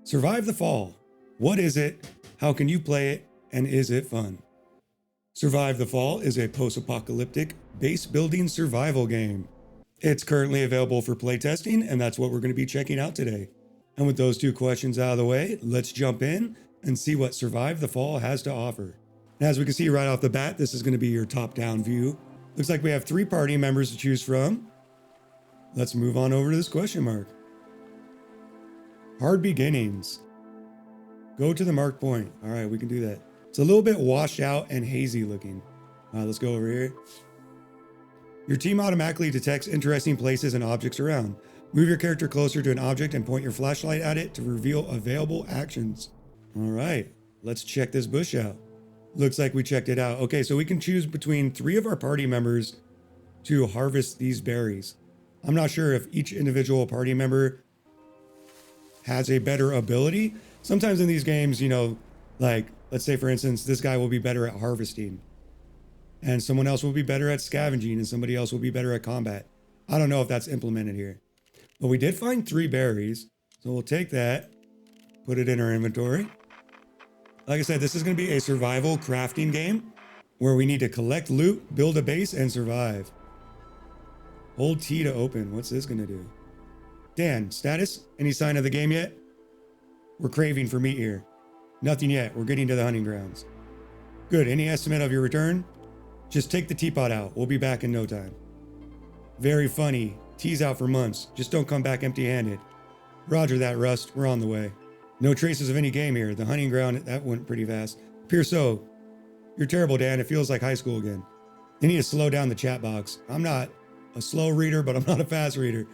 Survive the Fall. What is it? How can you play it? And is it fun? Survive the Fall is a post-apocalyptic base building survival game. It's currently available for playtesting, and that's what we're going to be checking out today. And with those two questions out of the way, let's jump in and see what Survive the Fall has to offer. And as we can see right off the bat, this is going to be your top-down view. Looks like we have 3 party members to choose from. Let's move on over to this question mark. Hard beginnings. Go to the marked point. All right, we can do that. It's a little bit washed out and hazy looking. All right, let's go over here. Your team automatically detects interesting places and objects around. Move your character closer to an object and point your flashlight at it to reveal available actions. All right, let's check this bush out. Looks like we checked it out. Okay, so we can choose between 3 of our party members to harvest these berries. I'm not sure if each individual party member has a better ability. Sometimes in these games, you know, like, let's say for instance, this guy will be better at harvesting and someone else will be better at scavenging and somebody else will be better at combat. I don't know if that's implemented here, but we did find 3 berries. So we'll take that, put it in our inventory. Like I said, this is going to be a survival crafting game where we need to collect loot, build a base, and survive. Hold T to open. What's this going to do? Dan, status? Any sign of the game yet? We're craving for meat here. Nothing yet. We're getting to the hunting grounds. Good. Any estimate of your return? Just take the teapot out. We'll be back in no time. Very funny. Tea's out for months. Just don't come back empty-handed. Roger that, Rust. We're on the way. No traces of any game here. The hunting ground, that went pretty fast. Appears so. You're terrible, Dan. It feels like high school again. You need to slow down the chat box. I'm not a slow reader, but I'm not a fast reader.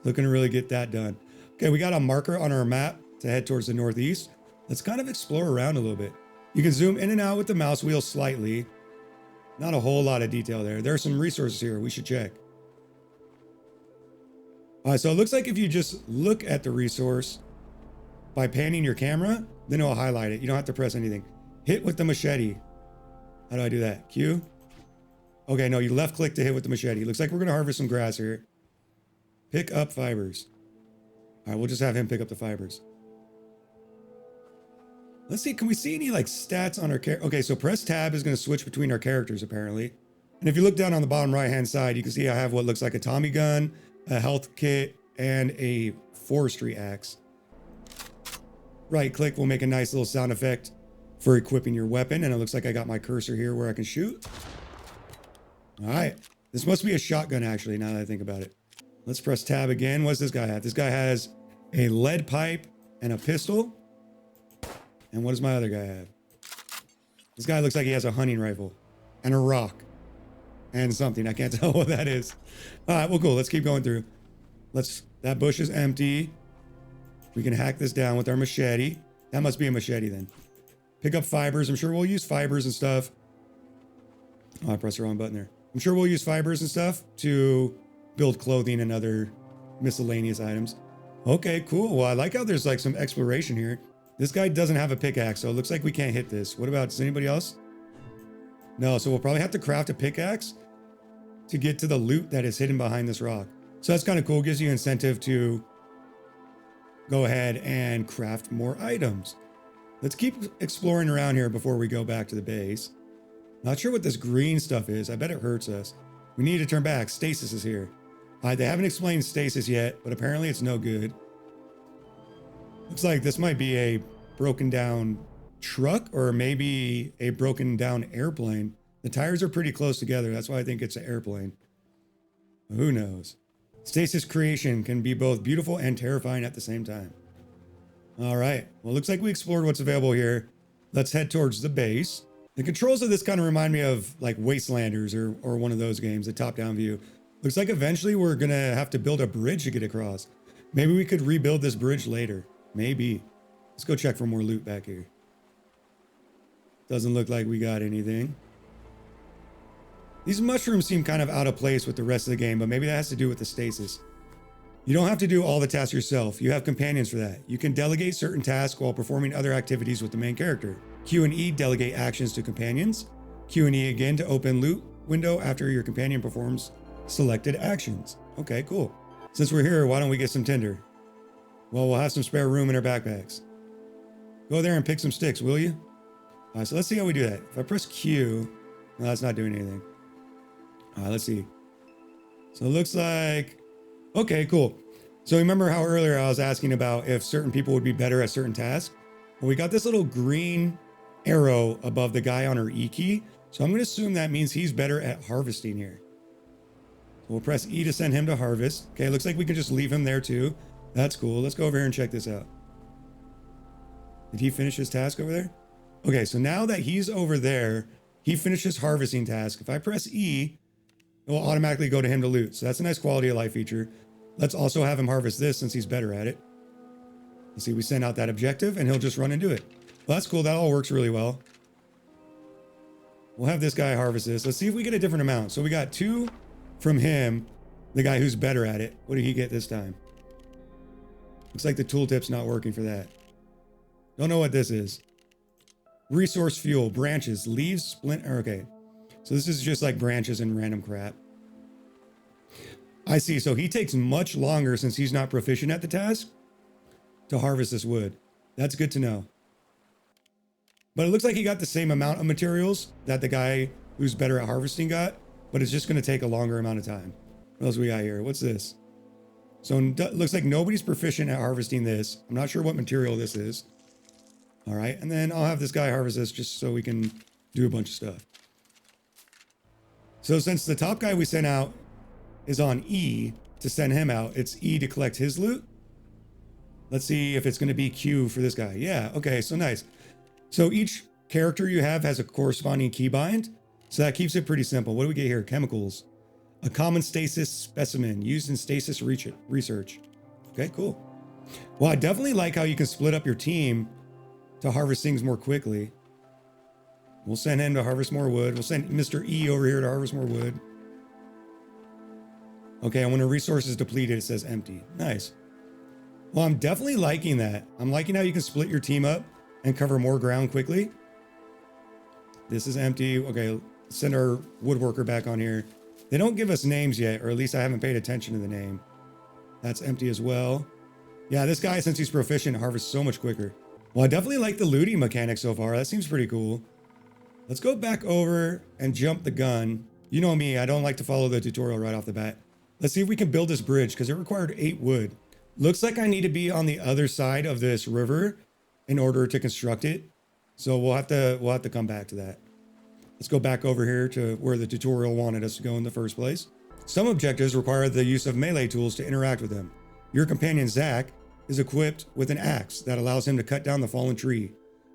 Looking to really get that done. Okay, we got a marker on our map to head towards the northeast. Let's kind of explore around a little bit. You can zoom in and out with the mouse wheel slightly. Not a whole lot of detail there. There are some resources here we should check. All right, so it looks like if you just look at the resource by panning your camera, then it'll highlight it. You don't have to press anything. Hit with the machete. How do I do that? Q? Okay, no, you left click to hit with the machete. Looks like we're going to harvest some grass here. Pick up fibers. All right, we'll just have him pick up the fibers. Let's see, can we see any like stats on our character? Okay, so press tab is going to switch between our characters apparently. And if you look down on the bottom right hand side, you can see I have what looks like a Tommy gun, a health kit, and a forestry axe. Right click will make a nice little sound effect for equipping your weapon. And it looks like I got my cursor here where I can shoot. All right, this must be a shotgun actually, now that I think about it. Let's press tab again. What's this guy have? This guy has a lead pipe and a pistol. And what does my other guy have? This guy looks like he has a hunting rifle and a rock and something. I can't tell what that is. All right, well, cool. Let's keep going through. That bush is empty. We can hack this down with our machete. That must be a machete then. Pick up fibers. I'm sure we'll use fibers and stuff. Oh, I pressed the wrong button there. I'm sure we'll use fibers and stuff to build clothing and other miscellaneous items. Okay, cool. Well, I like how there's like some exploration here. This guy doesn't have a pickaxe, so it looks like we can't hit this. What about, does anybody else? No, so we'll probably have to craft a pickaxe to get to the loot that is hidden behind this rock. So that's kind of cool. Gives you incentive to go ahead and craft more items. Let's keep exploring around here before we go back to the base. Not sure what this green stuff is. I bet it hurts us. We need to turn back. Stasis is here. They haven't explained stasis yet, but apparently it's no good. Looks like this might be a broken down truck or maybe a broken down airplane. The tires are pretty close together. That's why I think it's an airplane. Who knows? Stasis creation can be both beautiful and terrifying at the same time. All right. Well, looks like we explored what's available here. Let's head towards the base. The controls of this kind of remind me of like Wastelanders or one of those games, a top-down view. Looks like eventually we're going to have to build a bridge to get across. Maybe we could rebuild this bridge later. Maybe. Let's go check for more loot back here. Doesn't look like we got anything. These mushrooms seem kind of out of place with the rest of the game, but maybe that has to do with the stasis. You don't have to do all the tasks yourself. You have companions for that. You can delegate certain tasks while performing other activities with the main character. Q and E delegate actions to companions. Q and E again to open loot window after your companion performs selected actions. Okay, cool. Since we're here, why don't we get some tinder? Well, we'll have some spare room in our backpacks. Go there and pick some sticks, will you? All right, so let's see how we do that. If I press Q, no, that's not doing anything. All right, let's see. So it looks like, okay, cool. So remember how earlier I was asking about if certain people would be better at certain tasks? Well, we got this little green arrow above the guy on our E key. So I'm going to assume that means he's better at harvesting here. So we'll press E to send him to harvest. Okay, looks like we can just leave him there too. That's cool. Let's go over here and check this out. Did he finish his task over there? Okay, so now that he's over there, he finished his harvesting task. If I press E, it will automatically go to him to loot. So that's a nice quality of life feature. Let's also have him harvest this since he's better at it. Let's see, we send out that objective and he'll just run and do it. Well, that's cool. That all works really well. We'll have this guy harvest this. Let's see if we get a different amount. So we got 2 from him, the guy who's better at it. What did he get this time? Looks like the tooltip's not working for that. Don't know what this is. Resource fuel, branches, leaves, splint. Okay. So this is just like branches and random crap. I see. So he takes much longer since he's not proficient at the task to harvest this wood. That's good to know. But it looks like he got the same amount of materials that the guy who's better at harvesting got, but it's just going to take a longer amount of time. What else we got here? What's this? So it looks like nobody's proficient at harvesting this. I'm not sure what material this is. All right. And then I'll have this guy harvest this just so we can do a bunch of stuff. So since the top guy we sent out is on E to send him out, it's E to collect his loot. Let's see if it's going to be Q for this guy. Yeah. Okay. So nice. So each character you have has a corresponding keybind. So that keeps it pretty simple. What do we get here? Chemicals. A common stasis specimen used in stasis research. Okay, cool. Well, I definitely like how you can split up your team to harvest things more quickly. We'll send him to harvest more wood. We'll send Mr. E over here to harvest more wood. Okay, and when a resource is depleted, it says empty. Nice. Well, I'm definitely liking that. I'm liking how you can split your team up and cover more ground quickly. This is empty. Okay, send our woodworker back on here. They don't give us names yet, or at least I haven't paid attention to the name. That's empty as well. Yeah, this guy, since he's proficient, harvests so much quicker. Well, I definitely like the looting mechanic so far. That seems pretty cool. Let's go back over and jump the gun. You know me, I don't like to follow the tutorial right off the bat. Let's see if we can build this bridge because it required 8 wood. Looks like I need to be on the other side of this river in order to construct it. So we'll have to come back to that. Let's go back over here to where the tutorial wanted us to go in the first place. Some objectives require the use of melee tools to interact with them. Your companion Zach is equipped with an axe that allows him to cut down the fallen tree.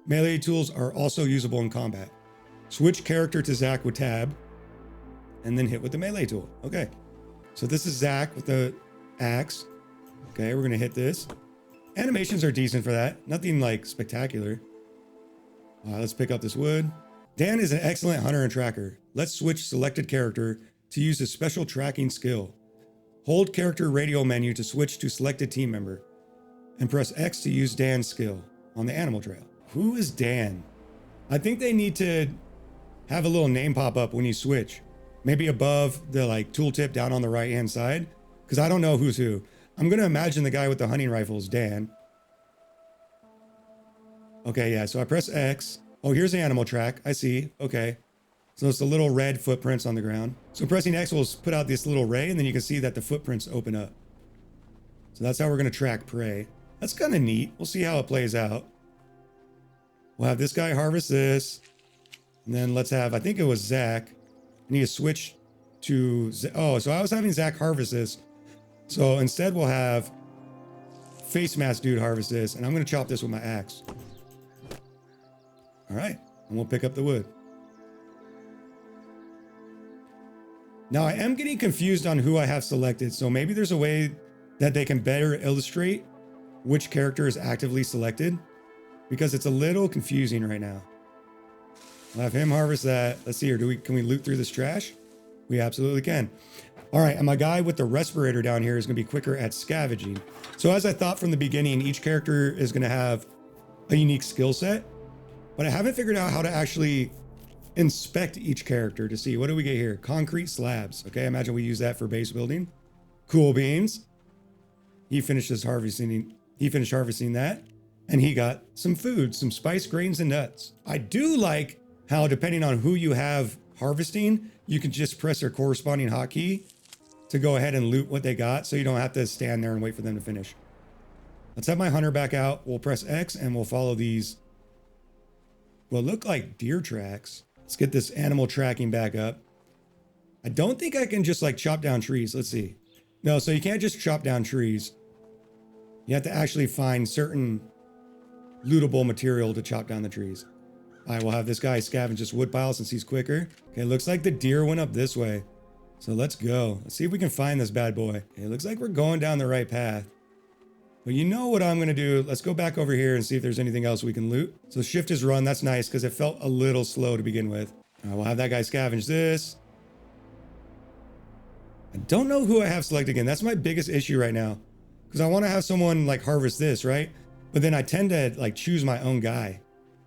Melee tools are also usable in combat. Switch character to Zach with tab and then hit with the melee tool. Okay. So this is Zach with the axe. Okay, we're going to hit this. Animations are decent for that. Nothing like spectacular. Let's pick up this wood. Dan is an excellent hunter and tracker. Let's switch selected character to use a special tracking skill. Hold character radio menu to switch to selected team member and press X to use Dan's skill on the animal trail. Who is Dan? I think they need to have a little name pop up when you switch. Maybe above the tooltip down on the right hand side, because I don't know who's who. I'm going to imagine the guy with the hunting rifle is Dan. Okay, yeah, so I press X. Oh, here's the animal track. I see. Okay. So it's the little red footprints on the ground. So pressing X will put out this little ray, and then you can see that the footprints open up. So that's how we're going to track prey. That's kind of neat. We'll see how it plays out. We'll have this guy harvest this. And then let's have, I think it was Zach. I need to switch to, oh, so I was having Zach harvest this. So instead we'll have face mask dude harvest this, and I'm going to chop this with my axe. All right, and we'll pick up the wood. Now I am getting confused on who I have selected, so maybe there's a way that they can better illustrate which character is actively selected, because it's a little confusing right now. I'll have him harvest that. Let's see here. Can we loot through this trash? We absolutely can. All right, and my guy with the respirator down here is going to be quicker at scavenging. So as I thought from the beginning, each character is going to have a unique skill set, but I haven't figured out how to actually inspect each character to see what do we get here. Concrete slabs. Okay, imagine we use that for base building. Cool beans. He finished harvesting that. And he got some food, some spice, grains, and nuts. I do like how, depending on who you have harvesting, you can just press their corresponding hotkey to go ahead and loot what they got, so you don't have to stand there and wait for them to finish. Let's have my hunter back out. We'll press X and we'll follow these, what look like deer tracks. Let's get this animal tracking back up. I don't think I can just like chop down trees. Let's see. No, so you can't just chop down trees. You have to actually find certain lootable material to chop down the trees. All right, we'll have this guy scavenge this wood pile since he's quicker. Okay, looks like the deer went up this way. So let's go. Let's see if we can find this bad boy. Okay, it looks like we're going down the right path. But you know what I'm going to do? Let's go back over here and see if there's anything else we can loot. So shift is run. That's nice because it felt a little slow to begin with. All right, we'll have that guy scavenge this. I don't know who I have selected again. That's my biggest issue right now. Because I want to have someone like harvest this, right? But then I tend to like choose my own guy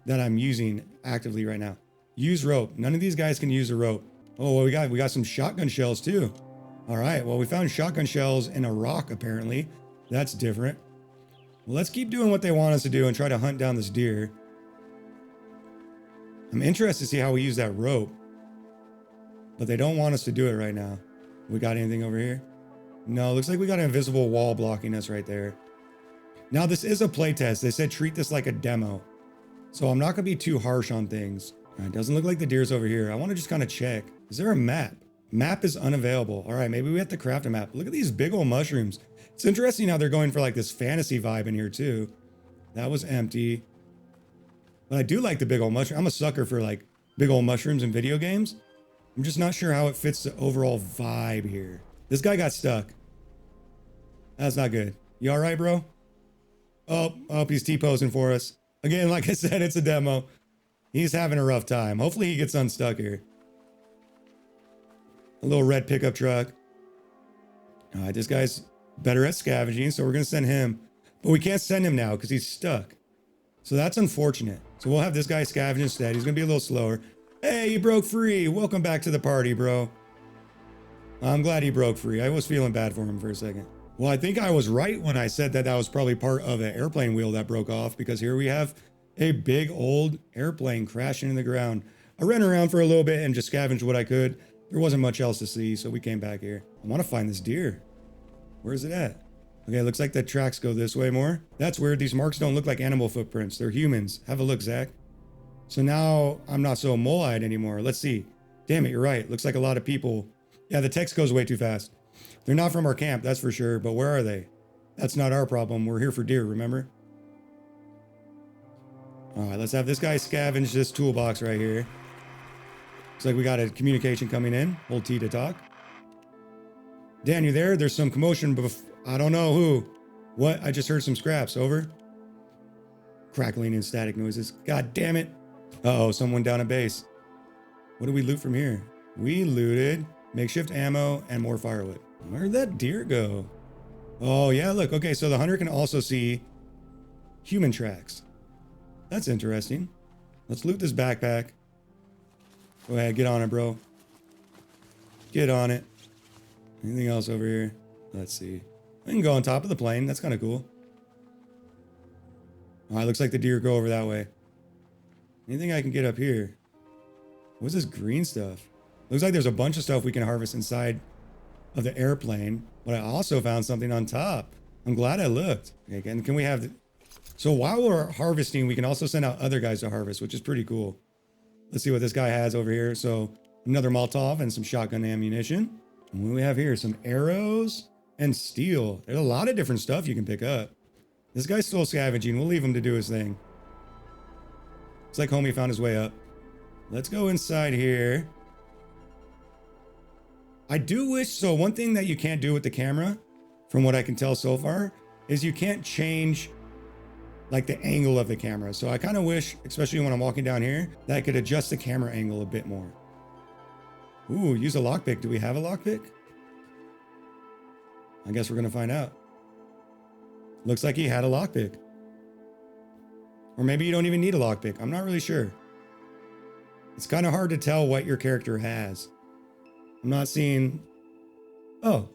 that I'm using actively right now. Use rope. None of these guys can use a rope. Oh, what we got? We got some shotgun shells too. All right, well, we found shotgun shells in a rock apparently. That's different. Well, let's keep doing what they want us to do and try to hunt down this deer. I'm interested to see how we use that rope. But they don't want us to do it right now. We got anything over here? No, looks like we got an invisible wall blocking us right there. Now, this is a playtest. They said treat this like a demo. So I'm not going to be too harsh on things. It doesn't look like the deer's over here. I want to just kind of check. Is there a map? Map is unavailable. All right, maybe we have to craft a map. Look at these big old mushrooms. It's interesting how they're going for like this fantasy vibe in here too. That was empty. But I do like the big old mushroom. I'm a sucker for like big old mushrooms in video games. I'm just not sure how it fits the overall vibe here. This guy got stuck. That's not good. You all right, bro? Oh, he's T-posing for us. Again, like I said, it's a demo. He's having a rough time. Hopefully he gets unstuck here. A little red pickup truck. All right, this guy's better at scavenging, so we're going to send him. But we can't send him now because he's stuck. So that's unfortunate. So we'll have this guy scavenge instead. He's going to be a little slower. Hey, he broke free. Welcome back to the party, bro. I'm glad he broke free. I was feeling bad for him for a second. Well, I think I was right when I said that that was probably part of an airplane wheel that broke off, because here we have a big old airplane crashing in the ground. I ran around for a little bit and just scavenged what I could. There wasn't much else to see, so we came back here. I want to find this deer. Where is it at? Okay, looks like the tracks go this way more. That's weird. These marks don't look like animal footprints. They're humans. Have a look, Zach. So now I'm not so mole-eyed anymore. Let's see. Damn it, you're right. Looks like a lot of people. Yeah, the text goes way too fast. They're not from our camp, that's for sure, but where are they? That's not our problem. We're here for deer, remember? All right, let's have this guy scavenge this toolbox right here. Looks like we got a communication coming in. Hold T to talk. Dan, you there? There's some commotion, I don't know who. What? I just heard some scraps. Over. Crackling and static noises. God damn it. Uh-oh, someone down at base. What did we loot from here? We looted makeshift ammo and more firewood. Where'd that deer go? Oh, yeah, look. Okay, so the hunter can also see human tracks. That's interesting. Let's loot this backpack. Go ahead, get on it, bro. Get on it. Anything else over here? Let's see. I can go on top of the plane. That's kind of cool. All right, looks like the deer go over that way. Anything I can get up here? What's this green stuff? Looks like there's a bunch of stuff we can harvest inside of the airplane, but I also found something on top. I'm glad I looked. Okay, and can we have... So while we're harvesting, we can also send out other guys to harvest, which is pretty cool. Let's see what this guy has over here. So another Molotov and some shotgun ammunition. And what do we have here? Some arrows and steel. There's a lot of different stuff you can pick up. This guy's still scavenging. We'll leave him to do his thing. Looks like homie found his way up. Let's go inside here. I do wish, so one thing that you can't do with the camera, from what I can tell so far, is you can't change like the angle of the camera. So I kind of wish, especially when I'm walking down here, that I could adjust the camera angle a bit more. Ooh, use a lockpick. Do we have a lockpick? I guess we're going to find out. Looks like he had a lockpick. Or maybe you don't even need a lockpick. I'm not really sure. It's kind of hard to tell what your character has. I'm not seeing... Oh.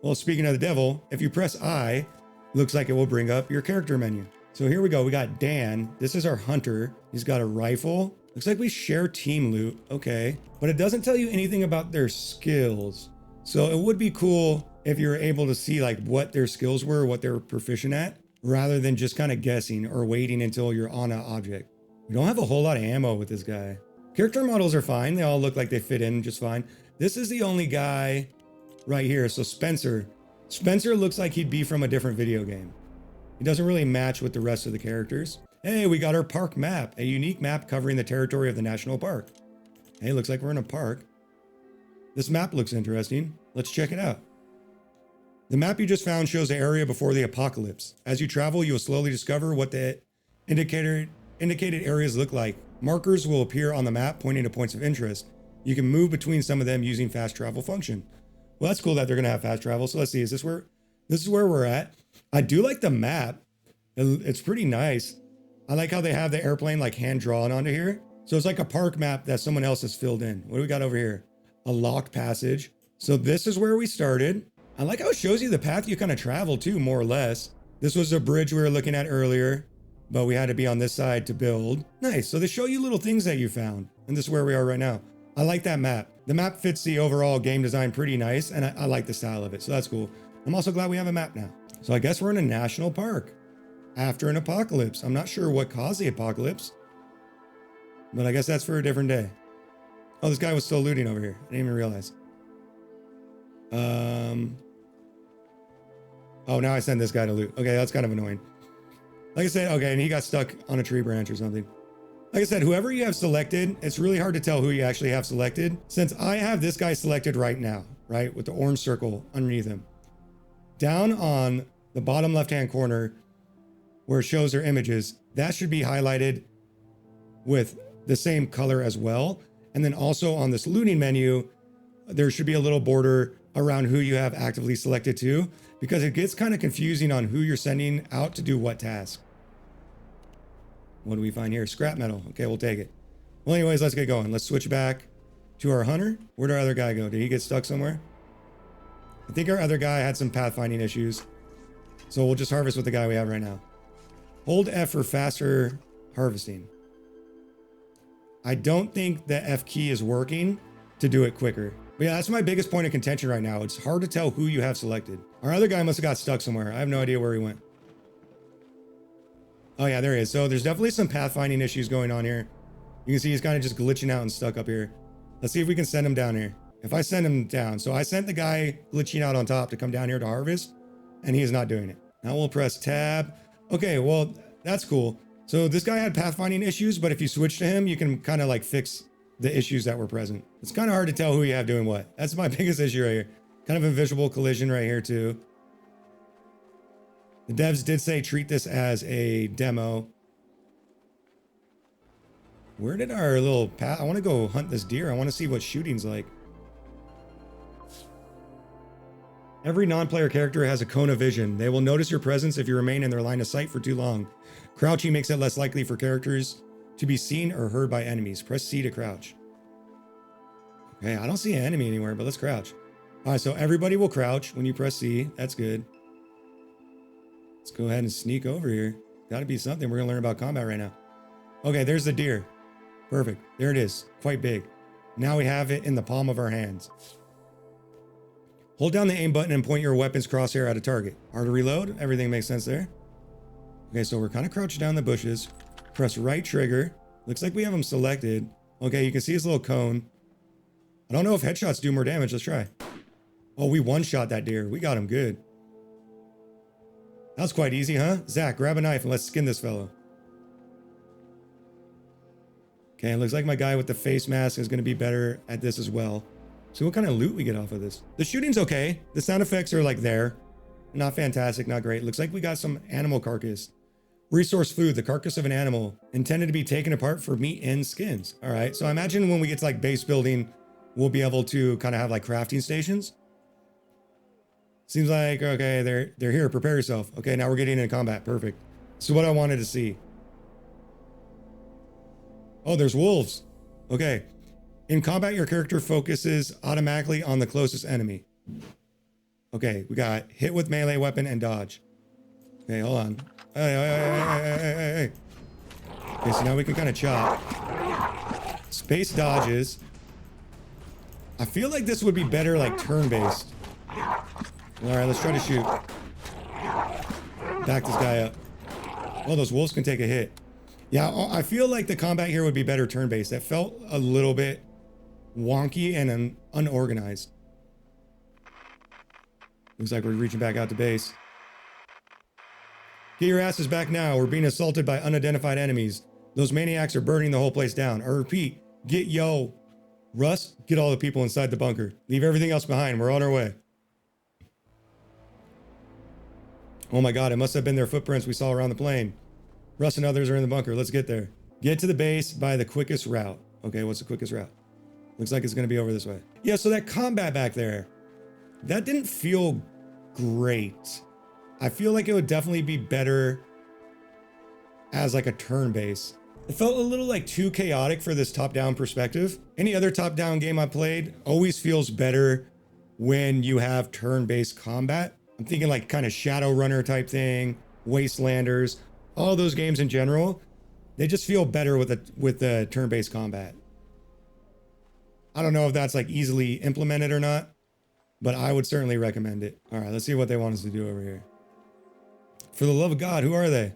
Well, speaking of the devil, if you press I, looks like it will bring up your character menu. So here we go. We got Dan. This is our hunter. He's got a rifle. Looks like we share team loot. Okay. But it doesn't tell you anything about their skills. So it would be cool if you're able to see like what their skills were, what they're proficient at, rather than just kind of guessing or waiting until you're on an object. We don't have a whole lot of ammo with this guy. Character models are fine. They all look like they fit in just fine. This is the only guy right here. So Spencer. Spencer looks like he'd be from a different video game. He doesn't really match with the rest of the characters. Hey, we got our park map, a unique map covering the territory of the national park. Hey, looks like we're in a park. This map looks interesting. Let's check it out. The map you just found shows the area before the apocalypse. As you travel, you will slowly discover what the indicated areas look like. Markers will appear on the map pointing to points of interest. You can move between some of them using fast travel function. Well, that's cool that they're going to have fast travel. So let's see, this is where we're at. I do like the map. It's pretty nice. I like how they have the airplane like hand drawn onto here. So it's like a park map that someone else has filled in. What do we got over here? A locked passage. So this is where we started. I like how it shows you the path you kind of travel too, more or less. This was a bridge we were looking at earlier, but we had to be on this side to build. Nice. So they show you little things that you found. And this is where we are right now. I like that map. The map fits the overall game design pretty nice, and I like the style of it. So that's cool. I'm also glad we have a map now. So I guess we're in a national park after an apocalypse. I'm not sure what caused the apocalypse, but I guess that's for a different day. Oh, this guy was still looting over here. I didn't even realize. Oh, now I send this guy to loot. Okay, that's kind of annoying. Like I said, okay, and he got stuck on a tree branch or something. Like I said, whoever you have selected, it's really hard to tell who you actually have selected. Since I have this guy selected right now, right, with the orange circle underneath him. Down on the bottom left-hand corner where it shows their images, that should be highlighted with the same color as well. And then also on this looting menu, there should be a little border around who you have actively selected too, because it gets kind of confusing on who you're sending out to do what task. What do we find here? Scrap metal. Okay, we'll take it. Well, anyways, let's get going. Let's switch back to our hunter. Where'd our other guy go? Did he get stuck somewhere? I think our other guy had some pathfinding issues. So we'll just harvest with the guy we have right now. Hold F for faster harvesting. I don't think the F key is working to do it quicker. But yeah, that's my biggest point of contention right now. It's hard to tell who you have selected. Our other guy must have got stuck somewhere. I have no idea where he went. Oh yeah, there he is. So there's definitely some pathfinding issues going on here. You can see he's kind of just glitching out and stuck up here. Let's see if we can send him down here. If I send him down, so I sent the guy glitching out on top to come down here to harvest, and he is not doing it. Now we'll press tab. Okay, well, that's cool. So this guy had pathfinding issues, but if you switch to him, you can kind of like fix the issues that were present. It's kind of hard to tell who you have doing what. That's my biggest issue right here. Kind of a visual collision right here too. The devs did say treat this as a demo. Where did our little path? I want to go hunt this deer. I want to see what shooting's like. Every non-player character has a cone of vision. They will notice your presence if you remain in their line of sight for too long. Crouching makes it less likely for characters to be seen or heard by enemies. Press C to crouch. Okay, I don't see an enemy anywhere, but let's crouch. All right, so everybody will crouch when you press C. That's good. Let's go ahead and sneak over here. Got to be something. We're going to learn about combat right now. Okay, there's the deer. Perfect. There it is. Quite big. Now we have it in the palm of our hands. Hold down the aim button and point your weapon's crosshair at a target. Hard to reload. Everything makes sense there. Okay, so we're kind of crouched down the bushes. Press right trigger. Looks like we have him selected. Okay, you can see his little cone. I don't know if headshots do more damage. Let's try. Oh, we one-shot that deer. We got him good. That was quite easy, huh? Zach, grab a knife and let's skin this fellow. Okay, it looks like my guy with the face mask is going to be better at this as well. So what kind of loot we get off of this? The shooting's okay. The sound effects are like there. Not fantastic, not great. Looks like we got some animal carcass. Resource food, the carcass of an animal, intended to be taken apart for meat and skins. All right, so I imagine when we get to like base building, we'll be able to kind of have like crafting stations. Seems like, okay, they're here. Prepare yourself. Okay, now we're getting into combat. Perfect. So what I wanted to see. Oh, there's wolves. Okay. In combat, your character focuses automatically on the closest enemy. Okay, we got hit with melee weapon and dodge. Okay, hold on. Hey. Okay, so now we can kind of chop. Space dodges. I feel like this would be better like turn-based. Alright, let's try to shoot. Back this guy up. Oh, those wolves can take a hit. Yeah, I feel like the combat here would be better turn-based. That felt a little bit wonky and unorganized. Looks like we're reaching back out to base. Get your asses back now. We're being assaulted by unidentified enemies. Those maniacs are burning the whole place down. I repeat, get yo. Russ, get all the people inside the bunker. Leave everything else behind. We're on our way. Oh my god, it must have been their footprints we saw around the plane. Russ and others are in the bunker. Let's get there. Get to the base by the quickest route. Okay, what's the quickest route? Looks like it's going to be over this way. Yeah, so that combat back there, that didn't feel great. I feel like it would definitely be better as like a turn base. It felt a little like too chaotic for this top-down perspective. Any other top-down game I played always feels better when you have turn-based combat. I'm thinking like kind of Shadowrunner type thing, Wastelanders, all those games in general. They just feel better with the turn-based combat. I don't know if that's like easily implemented or not, but I would certainly recommend it. All right, let's see what they want us to do over here. For the love of God, who are they?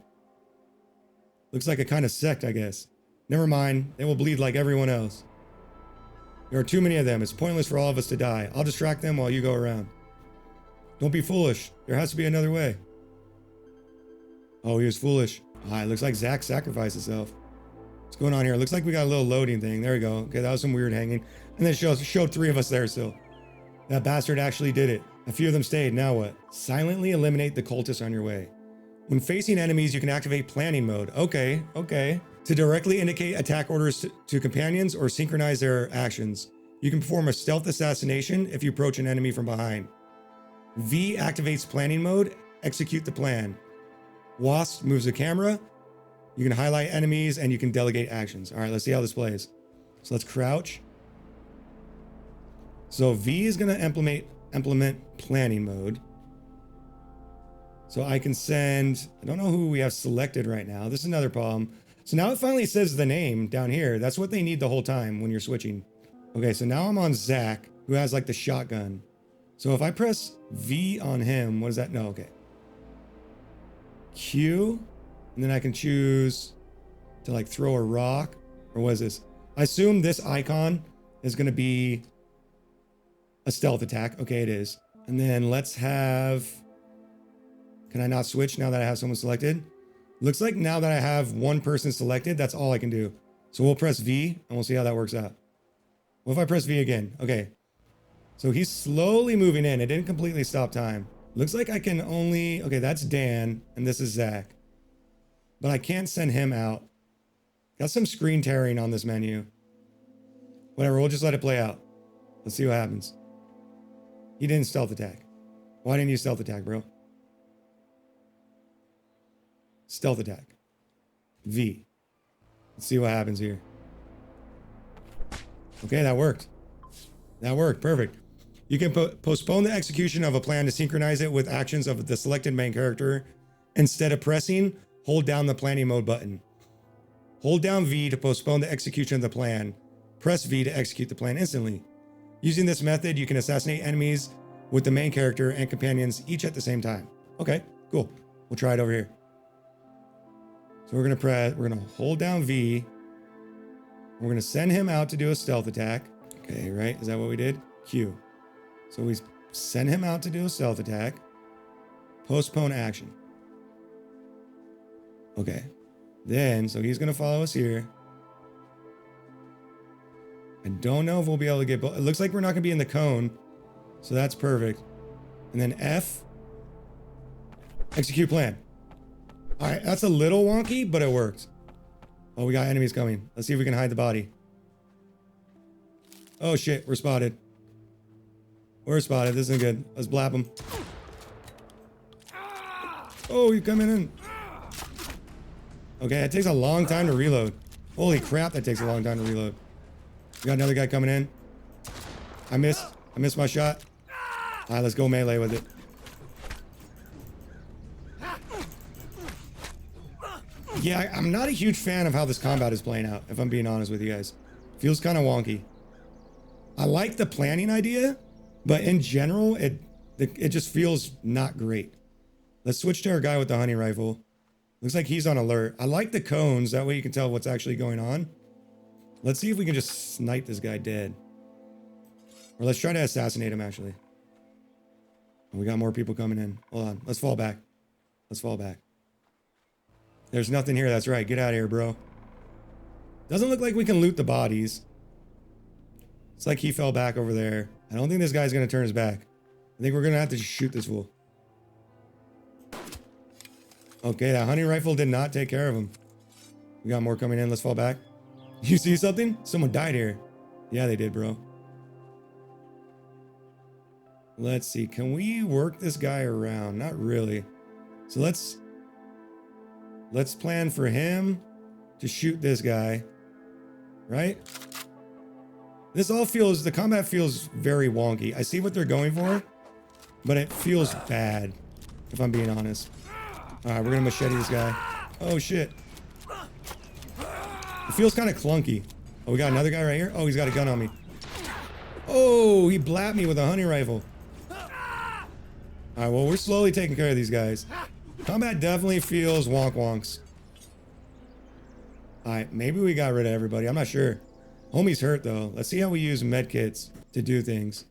Looks like a kind of sect, I guess. Never mind, they will bleed like everyone else. There are too many of them. It's pointless for all of us to die. I'll distract them while you go around. Don't be foolish. There has to be another way. Oh, he was foolish. Ah, it looks like Zach sacrificed himself. What's going on here? It looks like we got a little loading thing. There we go. Okay, that was some weird hanging. And then showed 3 of us there still. That bastard actually did it. A few of them stayed. Now what? Silently eliminate the cultists on your way. When facing enemies, you can activate planning mode. Okay. To directly indicate attack orders to companions or synchronize their actions. You can perform a stealth assassination if you approach an enemy from behind. V activates planning mode. Execute the plan. WASP moves the camera. You can highlight enemies and you can delegate actions. All right, let's see how this plays. So let's crouch. So V is going to implement planning mode. So I can send, I don't know who we have selected right now. This is another problem. So now it finally says the name down here. That's what they need the whole time when you're switching. Okay, so now I'm on Zach, who has like the shotgun. So if I press V on him, what is that? No, okay. Q, and then I can choose to like throw a rock, or what is this? I assume this icon is going to be a stealth attack. Okay, it is. And then let's have, can I not switch now that I have someone selected? Looks like now that I have one person selected, that's all I can do. So we'll press V and we'll see how that works out. What if I press V again? Okay. So he's slowly moving in. It didn't completely stop time. Looks like I can only, okay, that's Dan and this is Zach. But I can't send him out. Got some screen tearing on this menu. Whatever, we'll just let it play out. Let's see what happens. He didn't stealth attack. Why didn't you stealth attack, bro? Stealth attack. V. Let's see what happens here. Okay, that worked. That worked, perfect. You can postpone the execution of a plan to synchronize it with actions of the selected main character. Instead of pressing, hold down the planning mode button. Hold down V to postpone the execution of the plan. Press V to execute the plan instantly. Using this method, you can assassinate enemies with the main character and companions each at the same time. Okay, cool. We'll try it over here. So we're gonna hold down V. We're gonna send him out to do a stealth attack. Okay, right? Is that what we did? Q. So we send him out to do a stealth attack. Postpone action. Okay. Then, so he's gonna follow us here. I don't know if we'll be able to get both. It looks like we're not gonna be in the cone. So that's perfect. And then F. Execute plan. All right, that's a little wonky, but it worked. Oh, we got enemies coming. Let's see if we can hide the body. Oh shit, we're spotted. We're spotted, this isn't good. Let's blap them. Oh, you're coming in. Okay, it takes a long time to reload. Holy crap, that takes a long time to reload. We got another guy coming in. I missed my shot. All right, let's go melee with it. Yeah, I'm not a huge fan of how this combat is playing out, if I'm being honest with you guys. Feels kind of wonky. I like the planning idea, but in general, it just feels not great. Let's switch to our guy with the hunting rifle. Looks like he's on alert. I like the cones. That way you can tell what's actually going on. Let's see if we can just snipe this guy dead. Or let's try to assassinate him, actually. We got more people coming in. Hold on. Let's fall back. Let's fall back. There's nothing here. That's right. Get out of here, bro. Doesn't look like we can loot the bodies. It's like he fell back over there. I don't think this guy's going to turn his back. I think we're going to have to just shoot this fool. Okay, that hunting rifle did not take care of him. We got more coming in. Let's fall back. You see something? Someone died here. Yeah, they did, bro. Let's see. Can we work this guy around? Not really. So let's plan for him to shoot this guy. Right? This all feels, the combat feels very wonky. I see what they're going for, but it feels bad, if I'm being honest. All right, we're gonna machete this guy. Oh shit. It feels kind of clunky. Oh, we got another guy right here. Oh, he's got a gun on me. Oh, he blapped me with a hunting rifle. All right, well, we're slowly taking care of these guys. Combat definitely feels wonks. All right, maybe we got rid of everybody. I'm not sure. Homie's hurt though. Let's see how we use medkits to do things.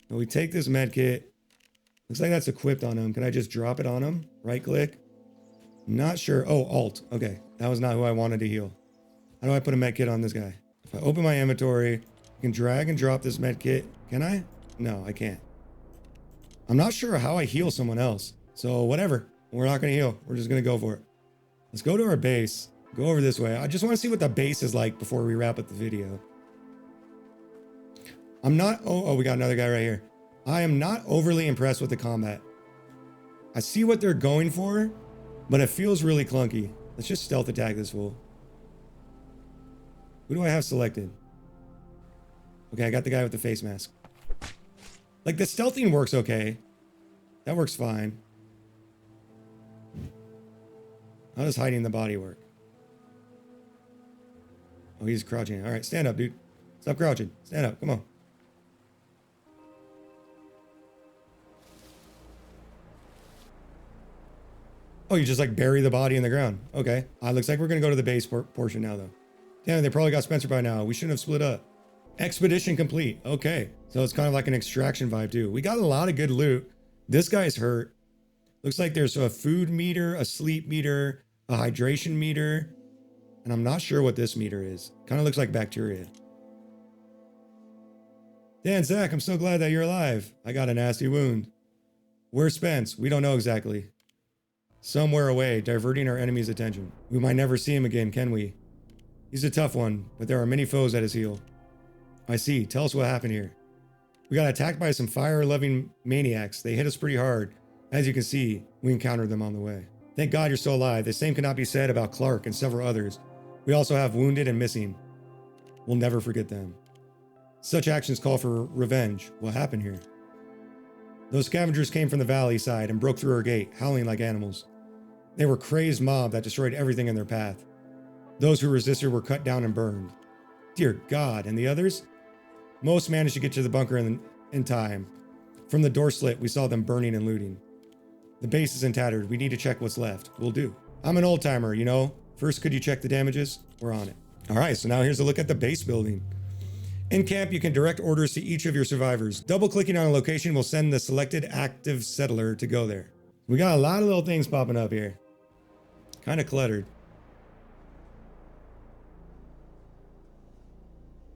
So we take this medkit. Looks like that's equipped on him. Can I just drop it on him? Right click. Not sure. Oh, Alt. Okay. That was not who I wanted to heal. How do I put a medkit on this guy? If I open my inventory, I can drag and drop this medkit. Can I? No, I can't. I'm not sure how I heal someone else. So whatever. We're not going to heal. We're just going to go for it. Let's go to our base. Go over this way. I just want to see what the base is like before we wrap up the video. I'm not... Oh, we got another guy right here. I am not overly impressed with the combat. I see what they're going for, but it feels really clunky. Let's just stealth attack this fool. Who do I have selected? Okay, I got the guy with the face mask. Like, the stealthing works okay. That works fine. How does hiding the body work? Oh, he's crouching. All right, stand up, dude. Stop crouching. Stand up. Come on. Oh, you just like bury the body in the ground. Okay. Looks like we're going to go to the base portion now, though. Damn, they probably got Spencer by now. We shouldn't have split up. Expedition complete. Okay. So it's kind of like an extraction vibe, too. We got a lot of good loot. This guy's hurt. Looks like there's a food meter, a sleep meter, a hydration meter. And I'm not sure what this meter is. Kind of looks like bacteria. Dan, Zach, I'm so glad that you're alive. I got a nasty wound. Where's Spence? We don't know exactly. Somewhere away, diverting our enemy's attention. We might never see him again, can we? He's a tough one, but there are many foes at his heel. I see. Tell us what happened here. We got attacked by some fire-loving maniacs. They hit us pretty hard. As you can see, we encountered them on the way. Thank God you're still alive. The same cannot be said about Clark and several others. We also have wounded and missing. We'll never forget them. Such actions call for revenge. What happened here? Those scavengers came from the valley side and broke through our gate, howling like animals. They were a crazed mob that destroyed everything in their path. Those who resisted were cut down and burned. Dear God, and the others? Most managed to get to the bunker in time. From the door slit, we saw them burning and looting. The base is in tattered. We need to check what's left. We'll do. I'm an old timer, you know. First, could you check the damages? We're on it. All right, so now here's a look at the base building. In camp, you can direct orders to each of your survivors. Double-clicking on a location will send the selected active settler to go there. We got a lot of little things popping up here. Kind of cluttered.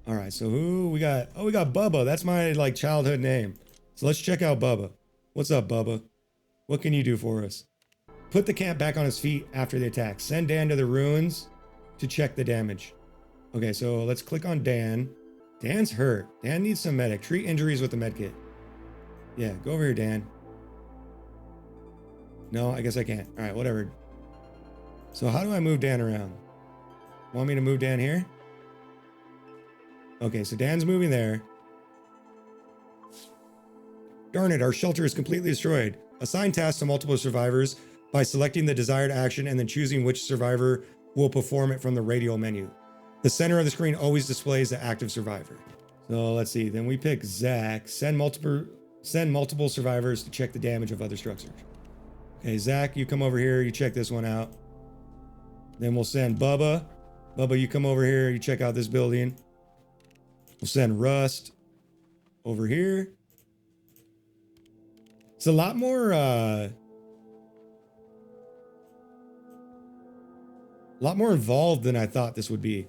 All right, so who we got? Oh, we got Bubba. That's my like childhood name. So let's check out Bubba. What's up, Bubba? What can you do for us? Put the camp back on his feet after the attack. Send Dan to the ruins to check the damage. Okay, so let's click on Dan. Dan's hurt. Dan needs some medic. Treat injuries with the medkit. Yeah, go over here, Dan. No, I guess I can't. All right, whatever. So how do I move Dan around? Want me to move Dan here? Okay, so Dan's moving there. Darn it, our shelter is completely destroyed. Assign tasks to multiple survivors by selecting the desired action and then choosing which survivor will perform it from the radial menu. The center of the screen always displays the active survivor. So let's see, then we pick Zach, send multiple survivors to check the damage of other structures. Okay, Zach, you come over here, you check this one out. Then we'll send Bubba. Bubba, you come over here, you check out this building. We'll send Rust over here. It's a lot more involved than I thought this would be.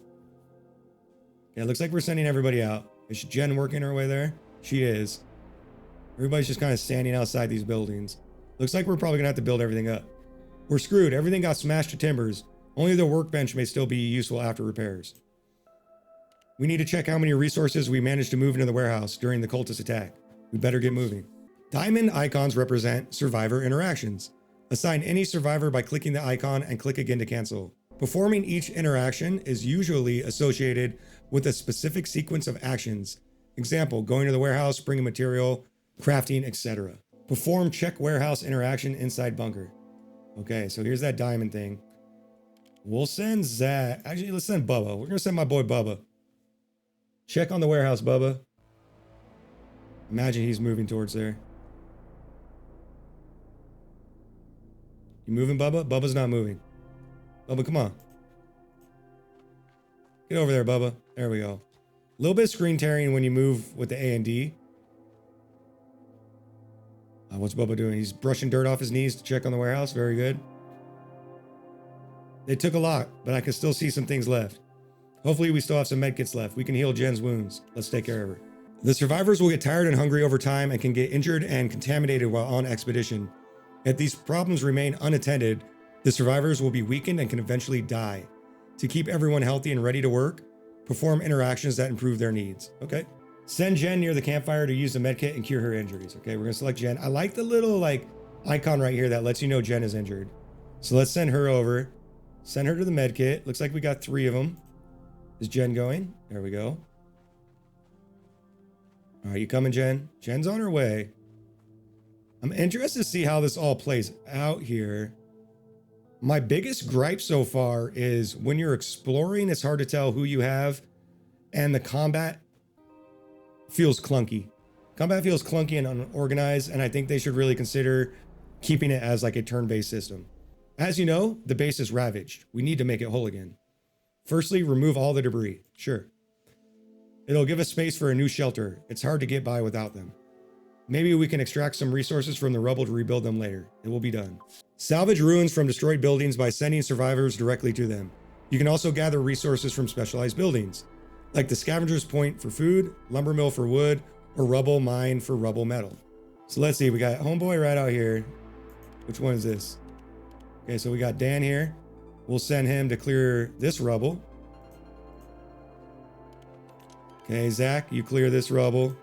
Yeah, it looks like we're sending everybody out. Is Jen working her way there? She is. Everybody's just kind of standing outside these buildings. Looks like we're probably gonna have to build everything up. We're screwed. Everything got smashed to timbers. Only the workbench may still be useful after repairs. We need to check how many resources we managed to move into the warehouse during the cultist attack. We better get moving. Diamond icons represent survivor interactions. Assign any survivor by clicking the icon and click again to cancel. Performing each interaction is usually associated with a specific sequence of actions. Example, going to the warehouse, bringing material, crafting, etc. Perform check warehouse interaction inside bunker. Okay, so here's that diamond thing. We'll send Zach. Actually, let's send Bubba. We're gonna send my boy Bubba. Check on the warehouse, Bubba. Imagine he's moving towards there. You moving, Bubba? Bubba's not moving. Bubba, come on. Get over there, Bubba. There we go. A little bit of screen tearing when you move with the A and D. What's Bubba doing? He's brushing dirt off his knees to check on the warehouse. Very good. They took a lot, but I can still see some things left. Hopefully we still have some medkits left. We can heal Jen's wounds. Let's take care of her. The survivors will get tired and hungry over time and can get injured and contaminated while on expedition. If these problems remain unattended, the survivors will be weakened and can eventually die. To keep everyone healthy and ready to work, perform interactions that improve their needs. Okay. Send Jen near the campfire to use the medkit and cure her injuries. Okay, we're gonna select Jen. I like the little icon right here that lets you know Jen is injured. So let's send her over. Send her to the medkit. Looks like we got 3 of them. Is Jen going? There we go. All right, you coming, Jen? Jen's on her way. I'm interested to see how this all plays out here. My biggest gripe so far is when you're exploring, it's hard to tell who you have, and the combat feels clunky. Combat feels clunky and unorganized, and I think they should really consider keeping it as like a turn-based system. As you know, the base is ravaged. We need to make it whole again. Firstly, remove all the debris. Sure. It'll give us space for a new shelter. It's hard to get by without them. Maybe we can extract some resources from the rubble to rebuild them later. It will be done. Salvage ruins from destroyed buildings by sending survivors directly to them. You can also gather resources from specialized buildings, like the scavenger's point for food, lumber mill for wood, or rubble mine for rubble metal. So let's see, we got homeboy right out here. Which one is this? Okay, so we got Dan here. We'll send him to clear this rubble. Okay, Zach, you clear this rubble.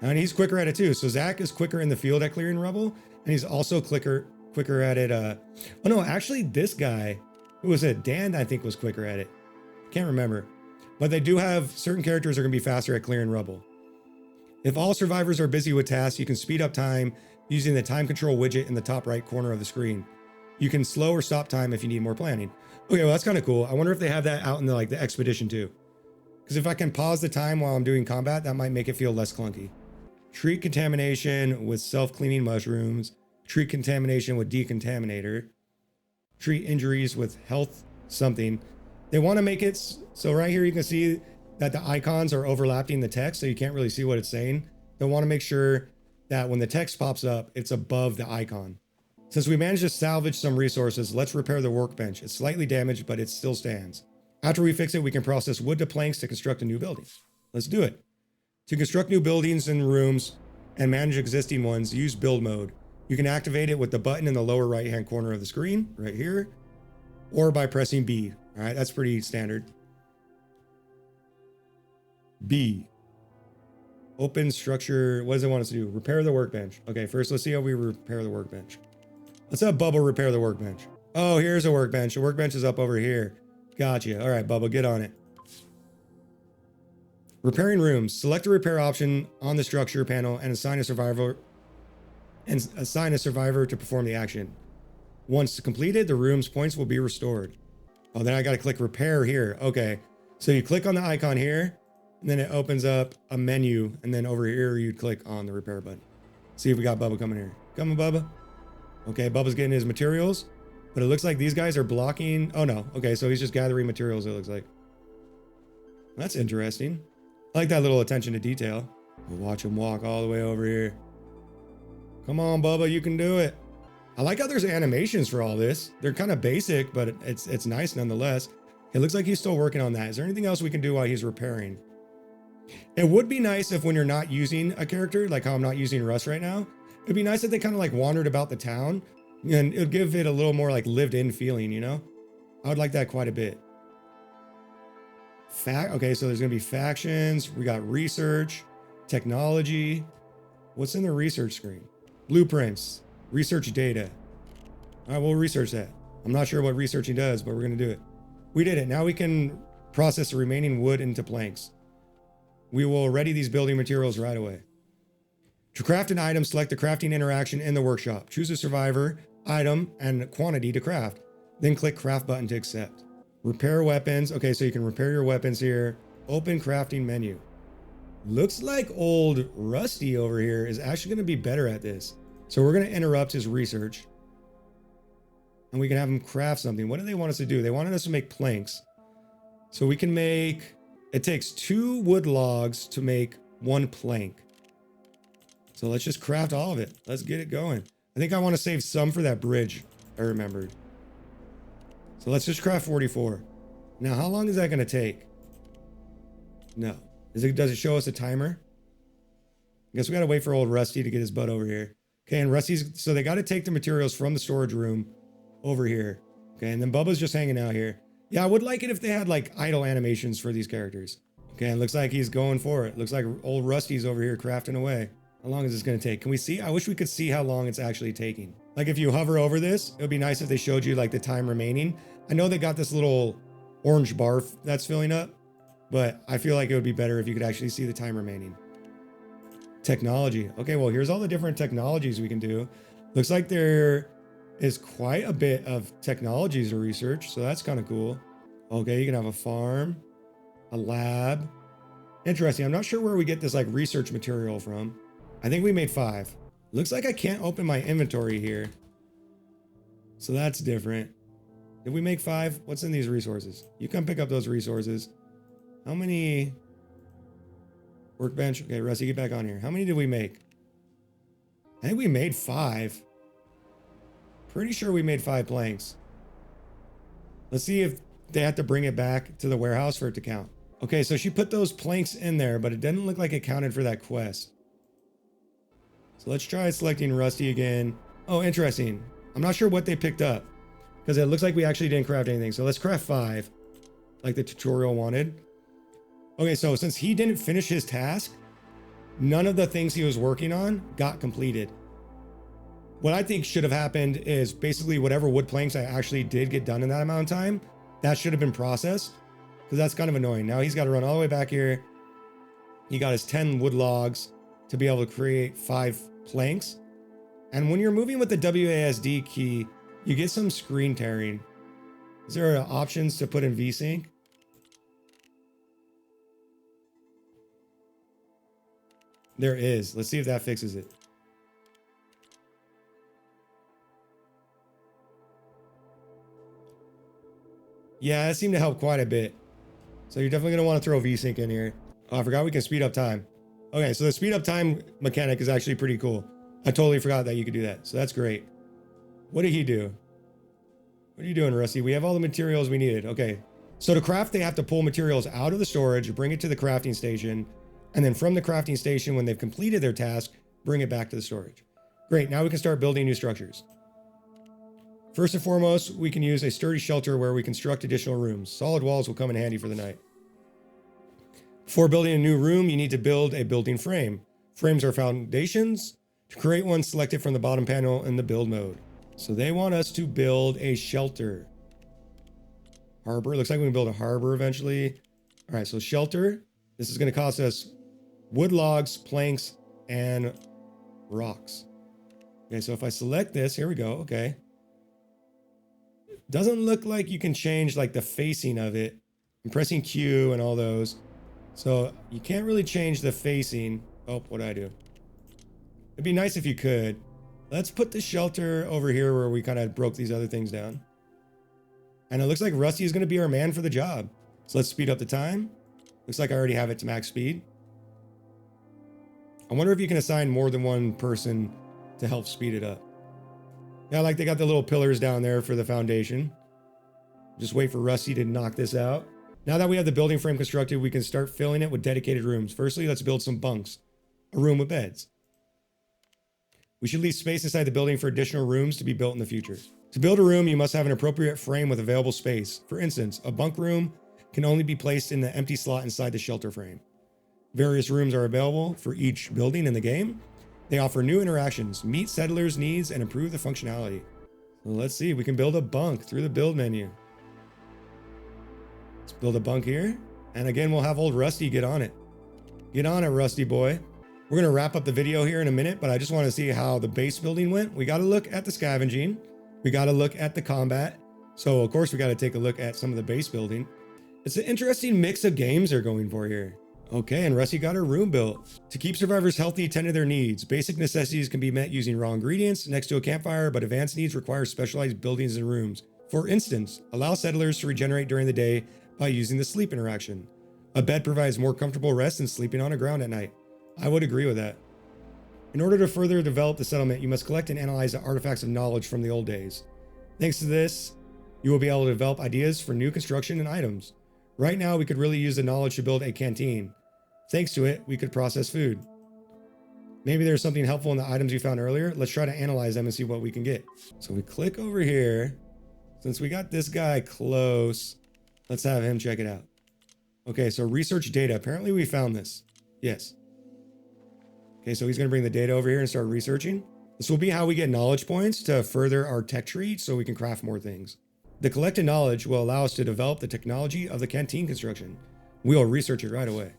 And he's quicker at it too. So Zach is quicker in the field at clearing rubble, and he's also quicker at it. Oh no, actually this guy, who was it? Dan, I think, was quicker at it. Can't remember. But they do have certain characters are gonna be faster at clearing rubble. If all survivors are busy with tasks, you can speed up time using the time control widget in the top right corner of the screen. You can slow or stop time if you need more planning. Okay, well, that's kind of cool. I wonder if they have that out in the expedition too. Because if I can pause the time while I'm doing combat, that might make it feel less clunky. Treat contamination with self-cleaning mushrooms. Treat contamination with decontaminator. Treat injuries with health something. They want to make it so right here you can see that the icons are overlapping the text, so you can't really see what it's saying. They want to make sure that when the text pops up, it's above the icon. Since we managed to salvage some resources, let's repair the workbench. It's slightly damaged, but it still stands. After we fix it, we can process wood to planks to construct a new building. Let's do it. To construct new buildings and rooms and manage existing ones, use build mode. You can activate it with the button in the lower right-hand corner of the screen, right here, or by pressing B. All right, that's pretty standard. B. Open structure. What does it want us to do? Repair the workbench. Okay, first let's see how we repair the workbench. Let's have Bubba repair the workbench. Oh, here's a workbench. The workbench is up over here. Gotcha. All right, Bubba, get on it. Repairing rooms. Select a repair option on the structure panel and assign a survivor to perform the action. Once completed, the room's points will be restored. Oh, then I got to click repair here. Okay. So you click on the icon here, and then it opens up a menu. And then over here, you'd click on the repair button. See if we got Bubba coming here. Come on, Bubba. Okay, Bubba's getting his materials, but it looks like these guys are blocking. Oh no. Okay, so he's just gathering materials, it looks like. That's interesting. I like that little attention to detail. We'll watch him walk all the way over here. Come on, Bubba, you can do it. I like how there's animations for all this. They're kind of basic, but it's nice nonetheless. It looks like he's still working on that. Is there anything else we can do while he's repairing? It would be nice if when you're not using a character, like how I'm not using Russ right now, it'd be nice if they kind of like wandered about the town, and it would give it a little more like lived in feeling, you know? I would like that quite a bit. Okay, so there's gonna be factions. We got research, technology. What's in the research screen? Blueprints, research data. All right, we'll research that. I'm not sure what researching does, but we're gonna do it. We did it. Now we can process the remaining wood into planks. We will ready these building materials right away. To craft an item, select the crafting interaction in the workshop. Choose a survivor, item, and quantity to craft. Then click craft button to accept. Repair weapons. Okay, so you can repair your weapons here. Open crafting menu. Looks like old Rusty over here is actually going to be better at this. So we're going to interrupt his research. And we can have him craft something. What do they want us to do? They wanted us to make planks. So we can make... It takes 2 wood logs to make 1 plank. So let's just craft all of it. Let's get it going. I think I want to save some for that bridge, I remembered. So let's just craft 44. Now, how long is that going to take? No. Does it show us a timer? I guess we got to wait for old Rusty to get his butt over here. Okay, and Rusty's... So they got to take the materials from the storage room over here. Okay, and then Bubba's just hanging out here. Yeah, I would like it if they had, like, idle animations for these characters. Okay, it looks like he's going for it. Looks like old Rusty's over here crafting away. How long is this going to take? Can we see? I wish we could see how long it's actually taking. Like, if you hover over this, it would be nice if they showed you, like, the time remaining. I know they got this little orange bar that's filling up, but I feel like it would be better if you could actually see the time remaining. Technology. Okay, well, here's all the different technologies we can do. Looks like there is quite a bit of technologies to research, so that's kind of cool. Okay, you can have a farm, a lab. Interesting. I'm not sure where we get this, like, research material from. I think we made 5. Looks like I can't open my inventory here. So that's different. Did we make 5? What's in these resources? You come pick up those resources. How many... Workbench. Okay, Rusty, get back on here. How many did we make? I think we made 5. Pretty sure we made 5 planks. Let's see if they have to bring it back to the warehouse for it to count. Okay, so she put those planks in there, but it didn't look like it counted for that quest. So let's try selecting Rusty again. Oh, interesting. I'm not sure what they picked up because it looks like we actually didn't craft anything. So let's craft 5 like the tutorial wanted. Okay, so since he didn't finish his task, none of the things he was working on got completed. What I think should have happened is basically whatever wood planks I actually did get done in that amount of time, that should have been processed, because that's kind of annoying. Now he's got to run all the way back here. He got his 10 wood logs to be able to create 5 planks. And when you're moving with the WASD key, you get some screen tearing. Is there options to put in VSync? There is. Let's see if that fixes it. Yeah, that seemed to help quite a bit. So you're definitely going to want to throw VSync in here. Oh, I forgot we can speed up time. Okay, so the speed up time mechanic is actually pretty cool. I totally forgot that you could do that. So that's great. What did he do? What are you doing, Rusty? We have all the materials we needed. Okay. So to craft, they have to pull materials out of the storage, bring it to the crafting station, and then from the crafting station, when they've completed their task, bring it back to the storage. Great, now we can start building new structures. First and foremost, we can use a sturdy shelter where we construct additional rooms. Solid walls will come in handy for the night. Before building a new room, you need to build a building frame. Frames are foundations. To create one, select it from the bottom panel in the build mode. So they want us to build a shelter. Harbor, looks like we can build a harbor eventually. All right, so shelter. This is gonna cost us wood logs, planks, and rocks. Okay, so if I select this, here we go, okay. Doesn't look like you can change like the facing of it. I'm pressing Q and all those. So you can't really change the facing. Oh, what did I do? It'd be nice if you could. Let's put the shelter over here where we kind of broke these other things down. And it looks like Rusty is going to be our man for the job. So let's speed up the time. Looks like I already have it to max speed. I wonder if you can assign more than one person to help speed it up. Yeah, like they got the little pillars down there for the foundation. Just wait for Rusty to knock this out. Now that we have the building frame constructed, we can start filling it with dedicated rooms. Firstly, let's build some bunks. A room with beds. We should leave space inside the building for additional rooms to be built in the future. To build a room, you must have an appropriate frame with available space. For instance, a bunk room can only be placed in the empty slot inside the shelter frame. Various rooms are available for each building in the game. They offer new interactions, meet settlers' needs, and improve the functionality. So let's see, we can build a bunk through the build menu. Let's build a bunk here. And again, we'll have old Rusty get on it. Get on it, Rusty boy. We're going to wrap up the video here in a minute, but I just want to see how the base building went. We got to look at the scavenging. We got to look at the combat. So, of course, we got to take a look at some of the base building. It's an interesting mix of games they're going for here. Okay, and Rusty got her room built. To keep survivors healthy, tend to their needs. Basic necessities can be met using raw ingredients next to a campfire, but advanced needs require specialized buildings and rooms. For instance, allow settlers to regenerate during the day by using the sleep interaction. A bed provides more comfortable rest than sleeping on the ground at night. I would agree with that. In order to further develop the settlement, you must collect and analyze the artifacts of knowledge from the old days. Thanks to this, you will be able to develop ideas for new construction and items. Right now, we could really use the knowledge to build a canteen. Thanks to it, we could process food. Maybe there's something helpful in the items you found earlier. Let's try to analyze them and see what we can get. So we click over here. Since we got this guy close, let's have him check it out. Okay, so research data. Apparently we found this. Yes. Okay, so he's going to bring the data over here and start researching. This will be how we get knowledge points to further our tech tree so we can craft more things. The collected knowledge will allow us to develop the technology of the canteen construction. We'll research it right away.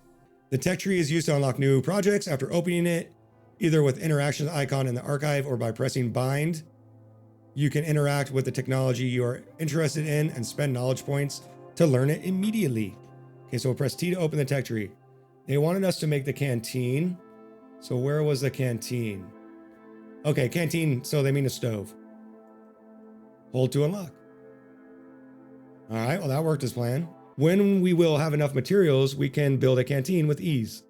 The tech tree is used to unlock new projects after opening it, either with interaction icon in the archive or by pressing bind. You can interact with the technology you are interested in and spend knowledge points to learn it immediately. Okay, so we'll press T to open the tech tree. They wanted us to make the canteen. So where was the canteen? Okay, canteen, so they mean a stove. Hold to unlock. All right, well that worked as planned. When we will have enough materials, we can build a canteen with ease.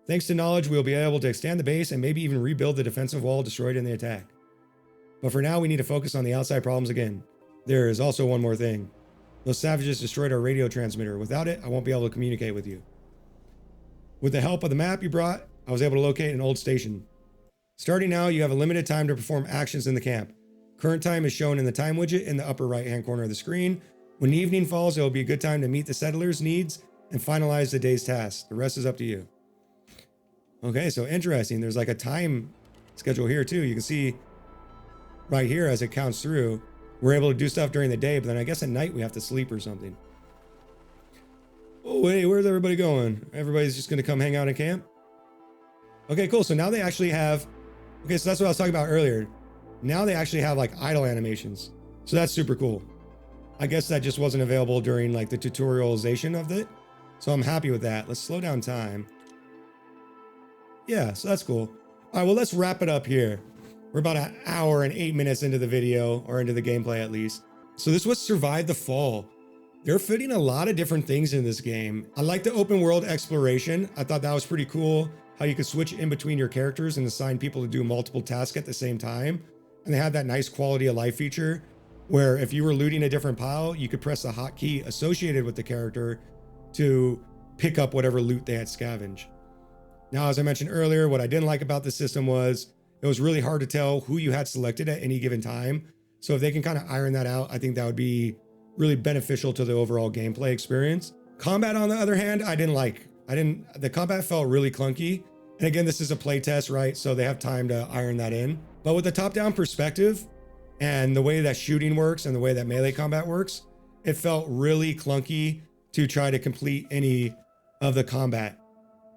Thanks to knowledge, we'll be able to extend the base and maybe even rebuild the defensive wall destroyed in the attack. But for now, we need to focus on the outside problems again. There is also one more thing. Those savages destroyed our radio transmitter. Without it, I won't be able to communicate with you. With the help of the map you brought, I was able to locate an old station. Starting now, you have a limited time to perform actions in the camp. Current time is shown in the time widget in the upper right-hand corner of the screen. When evening falls, it will be a good time to meet the settlers' needs and finalize the day's tasks. The rest is up to you. Okay, so interesting. There's like a time schedule here too. You can see right here as it counts through, we're able to do stuff during the day, but then I guess at night we have to sleep or something. Oh, wait, where's everybody going? Everybody's just going to come hang out in camp? Okay, cool. So now they actually have, okay, so that's what I was talking about earlier. Now they actually have like idle animations. So that's super cool. I guess that just wasn't available during like the tutorialization of it. So I'm happy with that. Let's slow down time. Yeah, so that's cool. All right, well, let's wrap it up here. We're about an hour and 8 minutes into the video, or into the gameplay at least. So this was Survive the Fall. They're fitting a lot of different things in this game. I like the open world exploration. I thought that was pretty cool, how you could switch in between your characters and assign people to do multiple tasks at the same time. And they had that nice quality of life feature where if you were looting a different pile, you could press the hotkey associated with the character to pick up whatever loot they had scavenged. Now, as I mentioned earlier, what I didn't like about the system was it was really hard to tell who you had selected at any given time. So if they can kind of iron that out, I think that would be really beneficial to the overall gameplay experience. Combat, on the other hand, I didn't like. The combat felt really clunky. And again, this is a play test, right? So they have time to iron that in. But with the top-down perspective and the way that shooting works and the way that melee combat works, it felt really clunky to try to complete any of the combat.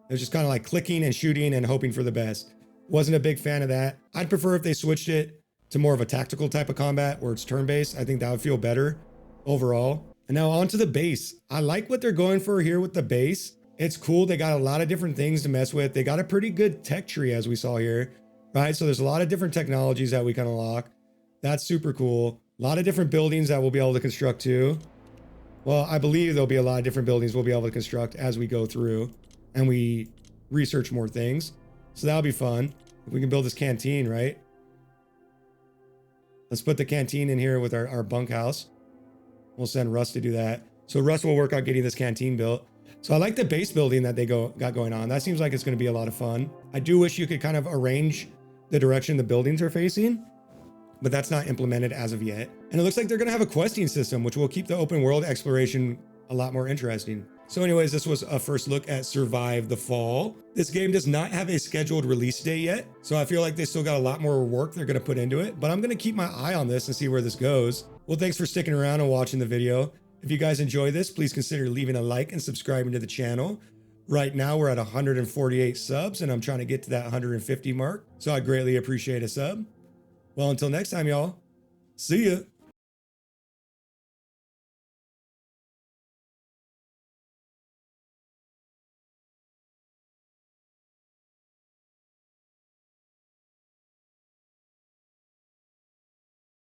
It was just kind of like clicking and shooting and hoping for the best. Wasn't a big fan of that. I'd prefer if they switched it to more of a tactical type of combat where it's turn-based. I think that would feel better overall. And now on to the base. I like what they're going for here with the base. It's cool. They got a lot of different things to mess with. They got a pretty good tech tree as we saw here, right? So there's a lot of different technologies that we can unlock. That's super cool. A lot of different buildings that we'll be able to construct too. Well, I believe there'll be a lot of different buildings we'll be able to construct as we go through and we research more things. So that'll be fun. If we can build this canteen, right? Let's put the canteen in here with our bunkhouse. We'll send Russ to do that. So Russ will work on getting this canteen built. So I like the base building that they got going on. That seems like it's going to be a lot of fun. I do wish you could kind of arrange the direction the buildings are facing, but that's not implemented as of yet. And it looks like they're going to have a questing system, which will keep the open world exploration a lot more interesting. So anyways, this was a first look at Survive the Fall. This game does not have a scheduled release date yet, so I feel like they still got a lot more work they're going to put into it, but I'm going to keep my eye on this and see where this goes. Well, thanks for sticking around and watching the video. If you guys enjoy this, please consider leaving a like and subscribing to the channel. Right now, we're at 148 subs, and I'm trying to get to that 150 mark, so I greatly appreciate a sub. Well, until next time, y'all, see ya.